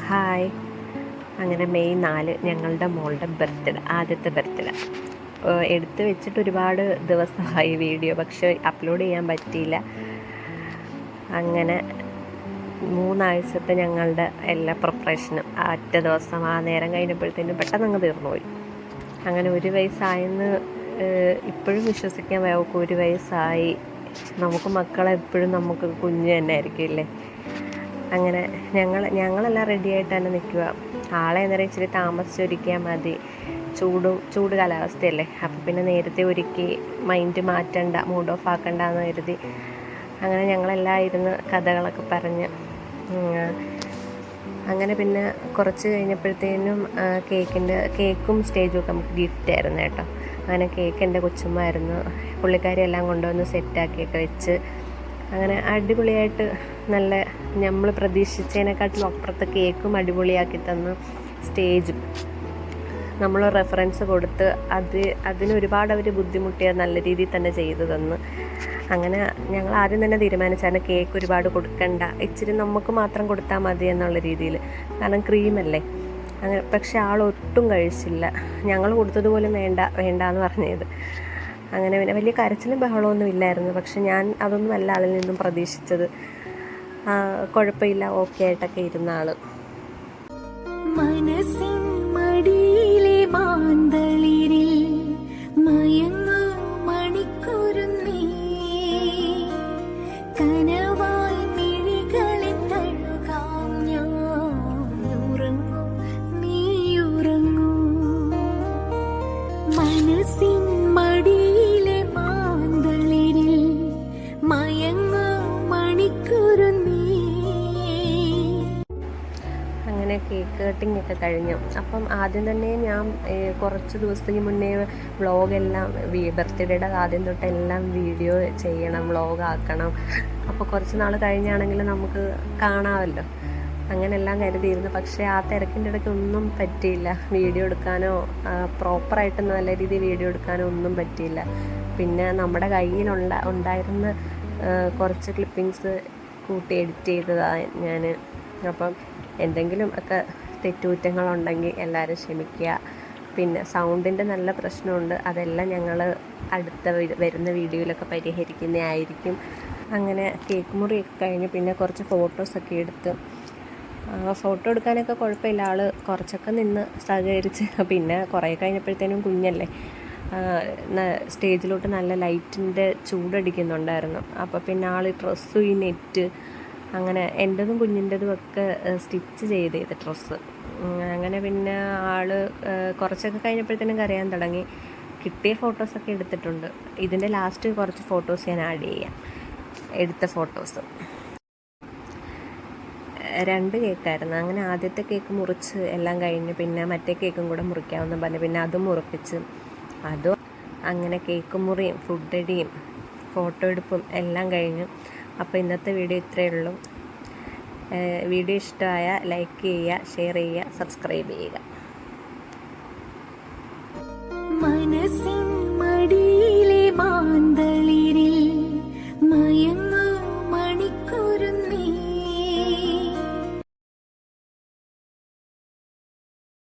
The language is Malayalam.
ഹായ്. അങ്ങനെ മെയ് 4 ഞങ്ങളുടെ മോളുടെ ബർത്ത്ഡേ, ആദ്യത്തെ ബർത്ത്ഡേ. എടുത്ത് വെച്ചിട്ട് ഒരുപാട് ദിവസമായി വീഡിയോ, പക്ഷേ അപ്ലോഡ് ചെയ്യാൻ പറ്റിയില്ല. അങ്ങനെ 3 ആഴ്ചത്തെ ഞങ്ങളുടെ എല്ലാ പ്രിപ്പറേഷനും ഒറ്റ ദിവസം ആ നേരം കഴിഞ്ഞപ്പോഴത്തേനും പെട്ടെന്ന് അങ്ങ് തീർന്നുപോയി. അങ്ങനെ 1 വയസ്സായെന്ന് ഇപ്പോഴും വിശ്വസിക്കാൻ വയ്യ. 1 വയസ്സായി. നമുക്ക് മക്കളെ എപ്പോഴും നമുക്ക് കുഞ്ഞ് തന്നെ ആയിരിക്കില്ലേ. അങ്ങനെ ഞങ്ങളെല്ലാം റെഡിയായിട്ട് തന്നെ നിൽക്കുക. ആളെ അന്നേരം ഇച്ചിരി താമസിച്ചൊരുക്കിയാൽ മതി, ചൂട് കാലാവസ്ഥയല്ലേ. അപ്പം പിന്നെ നേരത്തെ ഒരുക്കി മൈൻഡ് മാറ്റണ്ട, മൂഡ് ഓഫ് ആക്കണ്ട എന്ന് കരുതി അങ്ങനെ ഞങ്ങളെല്ലാം ഇരുന്ന് കഥകളൊക്കെ പറഞ്ഞ് അങ്ങനെ പിന്നെ കുറച്ച് കഴിഞ്ഞപ്പോഴത്തേനും കേക്കും സ്റ്റേജും ഒക്കെ നമുക്ക് ഗിഫ്റ്റ് ആയിരുന്നു കേട്ടോ. അങ്ങനെ കേക്ക് എൻ്റെ കൊച്ചുമ്മായിരുന്നു. പുള്ളിക്കാരി എല്ലാം കൊണ്ടുവന്ന് സെറ്റാക്കിയൊക്കെ വെച്ച് അങ്ങനെ അടിപൊളിയായിട്ട് നല്ല നമ്മൾ പ്രതീക്ഷിച്ചതിനെക്കാട്ടിലും അപ്പുറത്ത് കേക്കും അടിപൊളിയാക്കി തന്നു. സ്റ്റേജും നമ്മൾ റെഫറൻസ് കൊടുത്ത് അതിന് ഒരുപാട് അവർ ബുദ്ധിമുട്ടിയ നല്ല രീതിയിൽ തന്നെ ചെയ്തു തന്നു. അങ്ങനെ ഞങ്ങൾ ആദ്യം തന്നെ തീരുമാനിച്ചാണ് കേക്ക് ഒരുപാട് കൊടുക്കണ്ട, ഇച്ചിരി നമുക്ക് മാത്രം കൊടുത്താൽ മതി എന്നുള്ള രീതിയിൽ. കാരണം ക്രീമല്ലേ. അങ്ങനെ പക്ഷെ ആളൊട്ടും കഴിച്ചില്ല. ഞങ്ങൾ കൊടുത്തതുപോലും വേണ്ടാന്ന് പറഞ്ഞത്. അങ്ങനെ പിന്നെ വലിയ കരച്ചിലും ബഹളമൊന്നും ഇല്ലായിരുന്നു. പക്ഷെ ഞാൻ അതൊന്നും അല്ല ആളിൽ നിന്നും പ്രതീക്ഷിച്ചത്. കുഴപ്പമില്ല, ഓക്കെ ആയിട്ടൊക്കെ ഇരുന്ന ആൾ. മനസ്സിൻ മടിയിലെ മാന്തളിരിൽ മയങ്ങു മണിക്കൂറുന്നീ കനവായി മിഴികളെ തഴുകാം ഞാൻ. ഉറങ്ങൂ നീ ഉറങ്ങൂ. മനസ്സിൻ മടിയിലെ മാന്തളിരിൽ മയങ്ങു മണിക്കൂറുന്നീ. അങ്ങനെ കേക്ക് കട്ടിങ് ഒക്കെ കഴിഞ്ഞു. അപ്പം ആദ്യം തന്നെ ഞാൻ കുറച്ച് ദിവസത്തിന് മുന്നേ വ്ളോഗെല്ലാം ബർത്ത്ഡേയുടെ ആദ്യം തൊട്ടെല്ലാം വീഡിയോ ചെയ്യണം, വ്ളോഗാക്കണം. അപ്പോൾ കുറച്ച് നാൾ കഴിഞ്ഞാണെങ്കിൽ നമുക്ക് കാണാമല്ലോ, അങ്ങനെല്ലാം കരുതിയിരുന്നു. പക്ഷേ ആ തിരക്കിൻ്റെ ഇടയ്ക്ക് ഒന്നും പറ്റിയില്ല. വീഡിയോ എടുക്കാനോ പ്രോപ്പറായിട്ട് നല്ല രീതിയിൽ വീഡിയോ എടുക്കാനോ ഒന്നും പറ്റിയില്ല. പിന്നെ നമ്മുടെ ഉണ്ടായിരുന്ന കുറച്ച് ക്ലിപ്പിങ്സ് കൂട്ടി എഡിറ്റ് ചെയ്തതാണ് ഞാൻ. അപ്പം എന്തെങ്കിലും ഒക്കെ തെറ്റുകുറ്റങ്ങളുണ്ടെങ്കിൽ എല്ലാവരും ക്ഷമിക്കുക. പിന്നെ സൗണ്ടിൻ്റെ നല്ല പ്രശ്നമുണ്ട്, അതെല്ലാം ഞങ്ങൾ വരുന്ന വീഡിയോയിലൊക്കെ പരിഹരിക്കുന്നതായിരിക്കും. അങ്ങനെ കേക്ക് മുറിയൊക്കെ കഴിഞ്ഞ് പിന്നെ കുറച്ച് ഫോട്ടോസൊക്കെ എടുത്ത്. ഫോട്ടോ എടുക്കാനൊക്കെ കുഴപ്പമില്ല, ആൾ കുറച്ചൊക്കെ നിന്ന് സഹകരിച്ച്. പിന്നെ കുറേ കഴിഞ്ഞപ്പോഴത്തേനും കുഞ്ഞല്ലേ, സ്റ്റേജിലോട്ട് നല്ല ലൈറ്റിൻ്റെ ചൂടടിക്കുന്നുണ്ടായിരുന്നു. അപ്പോൾ പിന്നെ ആൾ ഡ്രസ്സും ഈ നെറ്റ് അങ്ങനെ എൻ്റെതും കുഞ്ഞിൻ്റെതും ഒക്കെ സ്റ്റിച്ച് ചെയ്ത് ഡ്രസ്സ്. അങ്ങനെ പിന്നെ ആൾ കുറച്ചൊക്കെ കഴിഞ്ഞപ്പോഴത്തേനും കരയാൻ തുടങ്ങി. കിട്ടിയ ഫോട്ടോസൊക്കെ എടുത്തിട്ടുണ്ട്. ഇതിൻ്റെ ലാസ്റ്റ് കുറച്ച് ഫോട്ടോസ് ഞാൻ ആഡ് ചെയ്യാം, എടുത്ത ഫോട്ടോസ്. 2 കേക്കായിരുന്നു. അങ്ങനെ ആദ്യത്തെ കേക്ക് മുറിച്ച് എല്ലാം കഴിഞ്ഞ് പിന്നെ മറ്റേ കേക്കും കൂടെ മുറിക്കാമെന്ന് പറഞ്ഞു. പിന്നെ അതും മുറിപ്പിച്ച് അങ്ങനെ കേക്ക് മുറിയും ഫുഡടിയും ഫോട്ടോ എടുപ്പും എല്ലാം കഴിഞ്ഞു. അപ്പോൾ ഇന്നത്തെ വീഡിയോ ഇത്രയേ ഉള്ളൂ. വീഡിയോ ഇഷ്ടമായ ലൈക്ക് ചെയ്യുക, ഷെയർ ചെയ്യുക, സബ്സ്ക്രൈബ് ചെയ്യുക. മനസ്സിൻ